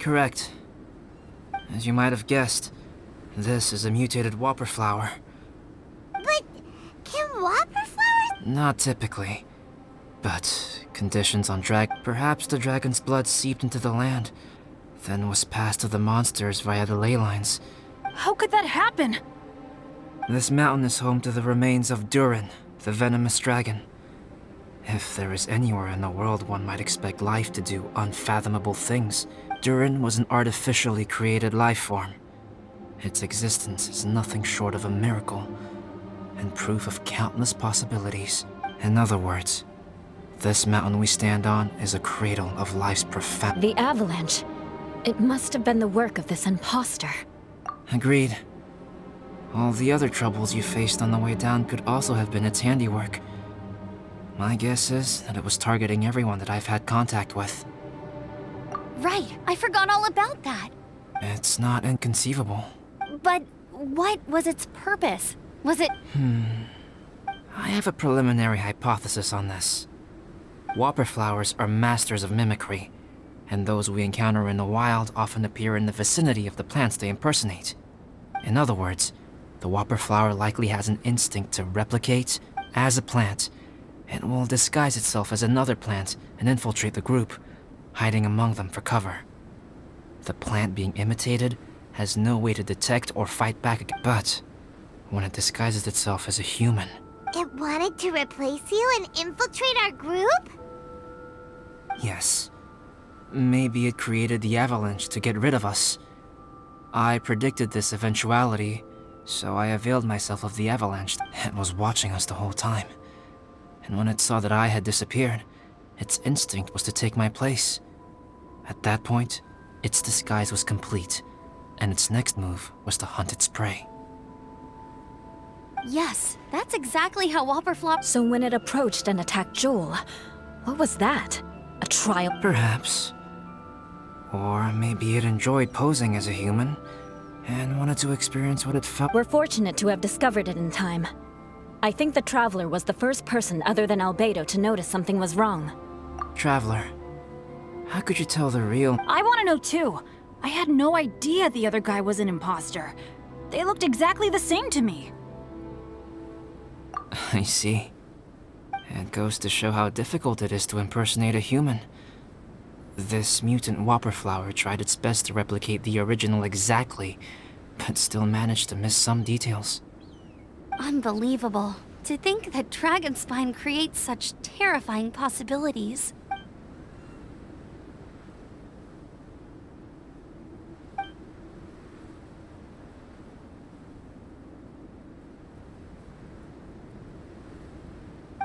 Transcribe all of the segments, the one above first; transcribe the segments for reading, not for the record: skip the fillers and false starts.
Correct. As you might have guessed, this is a mutated whopper flower. But can whopper flowers? Not typically. But conditions on perhaps the dragon's blood seeped into the land, then was passed to the monsters via the ley lines. How could that happen? This mountain is home to the remains of Durin, the venomous dragon. If there is anywhere in the world one might expect life to do unfathomable things, Durin was an artificially created life form. Its existence is nothing short of a miracle, and proof of countless possibilities. In other words, this mountain we stand on is a cradle of life's profound... The avalanche. It must have been the work of this imposter. Agreed. All the other troubles you faced on the way down could also have been its handiwork. My guess is that it was targeting everyone that I've had contact with. Right, I forgot all about that. It's not inconceivable. But what was its purpose? Was it... I have a preliminary hypothesis on this. Whopper flowers are masters of mimicry, and those we encounter in the wild often appear in the vicinity of the plants they impersonate. In other words, the whopper flower likely has an instinct to replicate as a plant, and will disguise itself as another plant and infiltrate the group, hiding among them for cover. The plant being imitated has no way to detect or fight back, but when it disguises itself as a human... It wanted to replace you and infiltrate our group? Yes. Maybe it created the avalanche to get rid of us. I predicted this eventuality, so I availed myself of the avalanche. It was watching us the whole time. And when it saw that I had disappeared, its instinct was to take my place. At that point, its disguise was complete, and its next move was to hunt its prey. Yes, that's exactly how whopperflop... So when it approached and attacked Joel, what was that? A trial? Perhaps. Or maybe it enjoyed posing as a human, and wanted to experience what it felt. We're fortunate to have discovered it in time. I think the Traveler was the first person other than Albedo to notice something was wrong. Traveler, how could you tell the real... I want to know too. I had no idea the other guy was an imposter. They looked exactly the same to me. I see. It goes to show how difficult it is to impersonate a human. This mutant whopper flower tried its best to replicate the original exactly, but still managed to miss some details. Unbelievable. To think that Dragonspine creates such terrifying possibilities.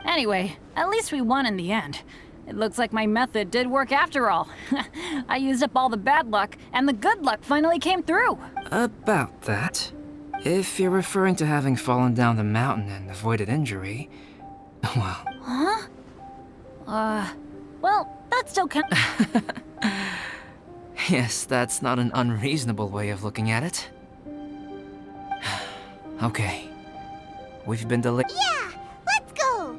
Anyway, at least we won in the end. It looks like my method did work after all. I used up all the bad luck, and the good luck finally came through. About that, if you're referring to having fallen down the mountain and avoided injury, well... Huh? Well, that still counts. Yes, that's not an unreasonable way of looking at it. Okay. We've been delayed. Yeah, let's go!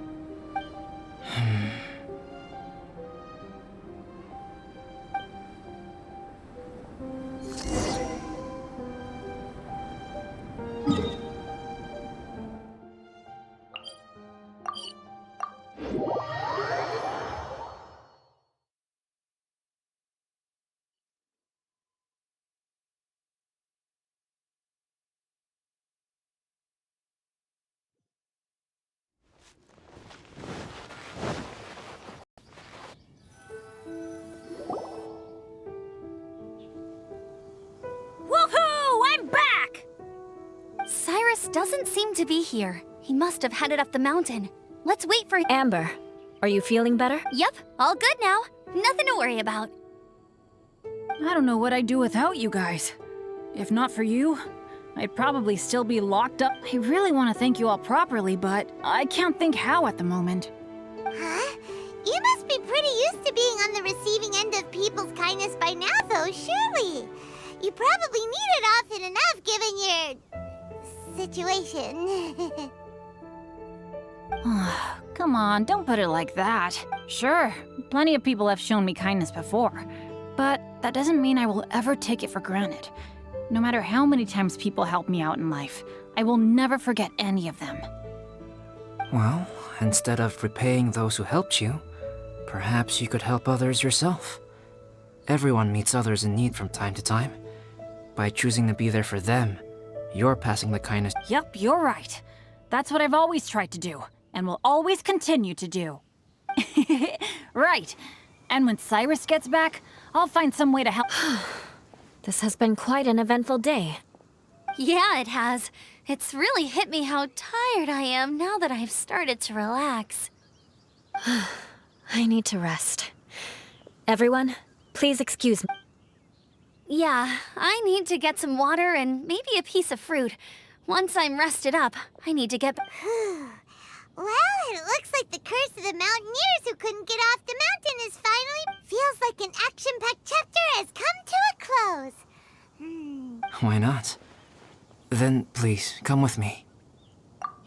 Woohoo! I'm back! Cyrus doesn't seem to be here. He must have headed up the mountain. Let's wait for him. Amber, are you feeling better? Yep, all good now. Nothing to worry about. I don't know what I'd do without you guys. If not for you, I'd probably still be locked up. I really want to thank you all properly, but I can't think how at the moment. Huh? You must be pretty used to being on the receiving end of people's kindness by now, though, surely. You probably need it often enough, given your... situation. Come on, don't put it like that. Sure, plenty of people have shown me kindness before. But that doesn't mean I will ever take it for granted. No matter how many times people help me out in life, I will never forget any of them. Well, instead of repaying those who helped you, perhaps you could help others yourself. Everyone meets others in need from time to time. By choosing to be there for them, you're passing the kindness. Yep, you're right. That's what I've always tried to do, and will always continue to do. Right. And when Cyrus gets back, I'll find some way to help. This has been quite an eventful day. Yeah, it has. It's really hit me how tired I am now that I've started to relax. I need to rest. Everyone, please excuse me. Yeah, I need to get some water and maybe a piece of fruit. Once I'm rested up, I need to get... Well, it looks like the curse of the mountaineers who couldn't get off the mountain is finally... Feels like an action-packed chapter has come to a close. Why not? Then, please, come with me.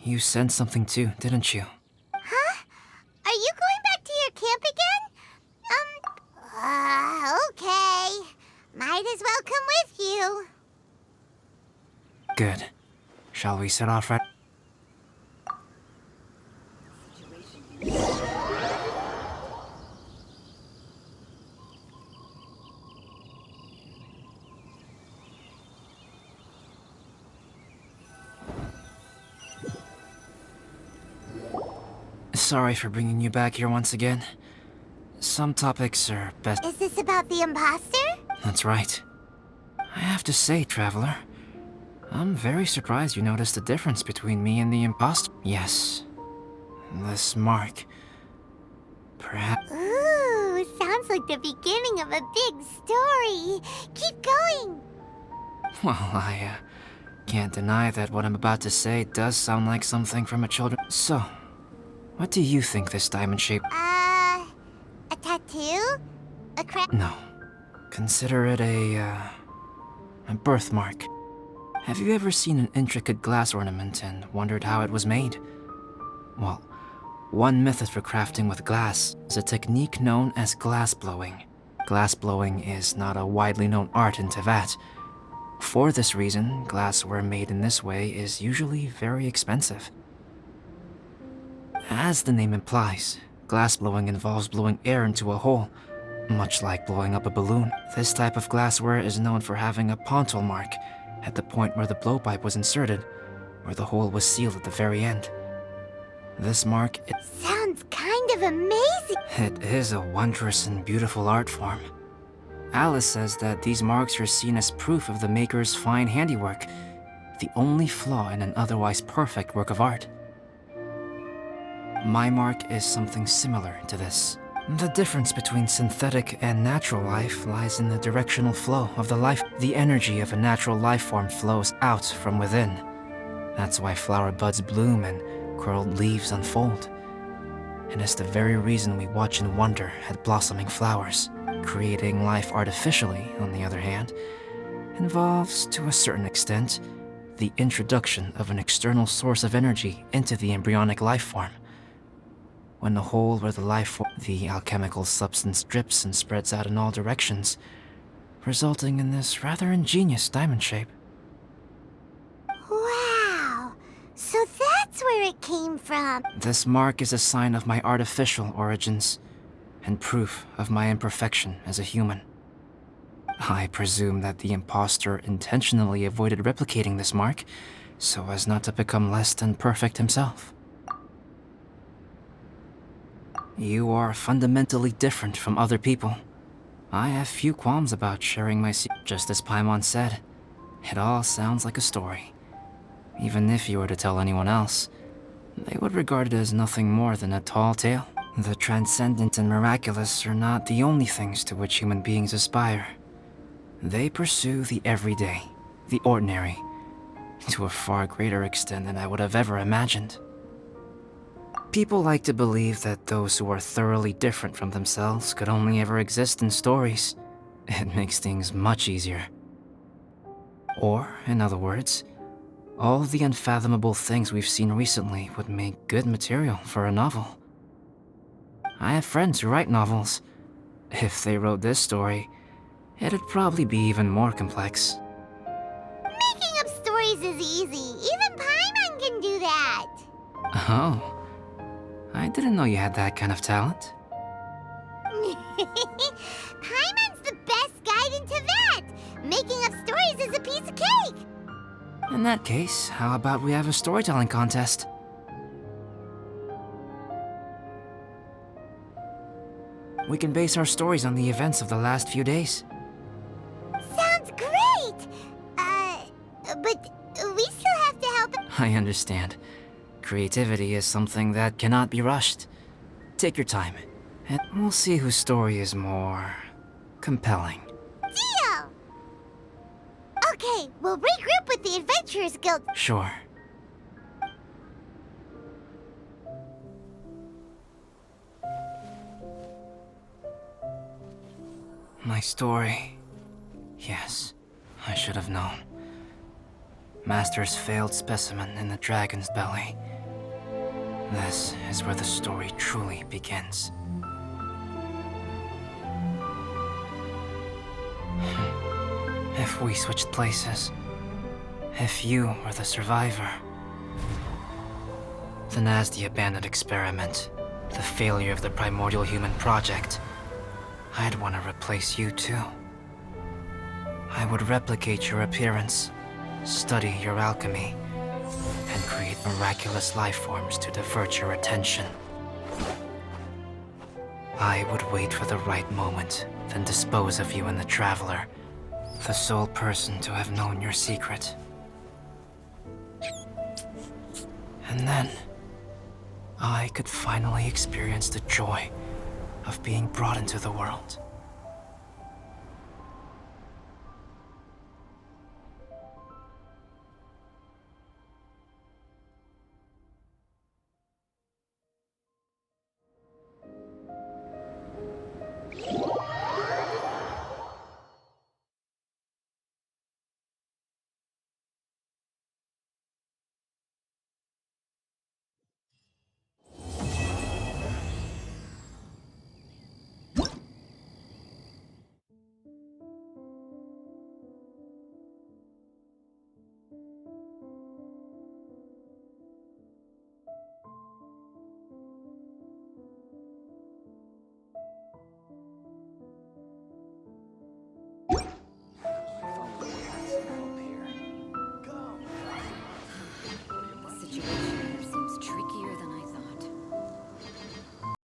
You sensed something too, didn't you? Huh? Are you going back to your camp again? Okay. Might as well come with you. Good. Shall we set off right... Sorry for bringing you back here once again. Some topics are best... Is this about the imposter? That's right. I have to say, Traveler, I'm very surprised you noticed the difference between me and the imposter. Yes. This mark. Perhaps... Ooh, sounds like the beginning of a big story. Keep going. Well, I can't deny that what I'm about to say does sound like something from a children... So, what do you think this diamond shape... A tattoo? A No. Consider it a birthmark. Have you ever seen an intricate glass ornament and wondered how it was made? Well, one method for crafting with glass is a technique known as glass blowing. Glass blowing is not a widely known art in Teyvat. For this reason, glassware made in this way is usually very expensive. As the name implies, glass blowing involves blowing air into a hole, much like blowing up a balloon. This type of glassware is known for having a pontil mark at the point where the blowpipe was inserted, where the hole was sealed at the very end. This mark... Sounds kind of amazing. It is a wondrous and beautiful art form. Alice says that these marks are seen as proof of the maker's fine handiwork, the only flaw in an otherwise perfect work of art. My mark is something similar to this. The difference between synthetic and natural life lies in the directional flow of the life. The energy of a natural life form flows out from within. That's why flower buds bloom and curled leaves unfold. And it's the very reason we watch and wonder at blossoming flowers. Creating life artificially, on the other hand, involves, to a certain extent, the introduction of an external source of energy into the embryonic life form. When the hole where the alchemical substance drips and spreads out in all directions, resulting in this rather ingenious diamond shape. Wow. So that's where it came from. This mark is a sign of my artificial origins, and proof of my imperfection as a human. I presume that the imposter intentionally avoided replicating this mark, so as not to become less than perfect himself. You are fundamentally different from other people. I have few qualms about sharing my secret. Just as Paimon said, it all sounds like a story. Even if you were to tell anyone else, they would regard it as nothing more than a tall tale. The transcendent and miraculous are not the only things to which human beings aspire. They pursue the everyday, the ordinary, to a far greater extent than I would have ever imagined. People like to believe that those who are thoroughly different from themselves could only ever exist in stories. It makes things much easier. Or, in other words, all the unfathomable things we've seen recently would make good material for a novel. I have friends who write novels. If they wrote this story, it'd probably be even more complex. Making up stories is easy. Even Paimon can do that. Oh, I didn't know you had that kind of talent. Paimon's the best guide into that. Making up stories is a piece of cake. In that case, how about we have a storytelling contest? We can base our stories on the events of the last few days. Sounds great. But we still have to help. I understand. Creativity is something that cannot be rushed. Take your time, and we'll see whose story is more compelling. Deal. Okay, we'll regroup with the Adventurers Guild. Sure. My story. Yes, I should have known. Master's failed specimen in the dragon's belly. This is where the story truly begins. If we switched places, if you were the survivor, then as the abandoned experiment, the failure of the primordial human project, I'd want to replace you too. I would replicate your appearance, study your alchemy, and create miraculous life forms to divert your attention. I would wait for the right moment, then dispose of you and the Traveler, the sole person to have known your secret. And then, I could finally experience the joy of being brought into the world.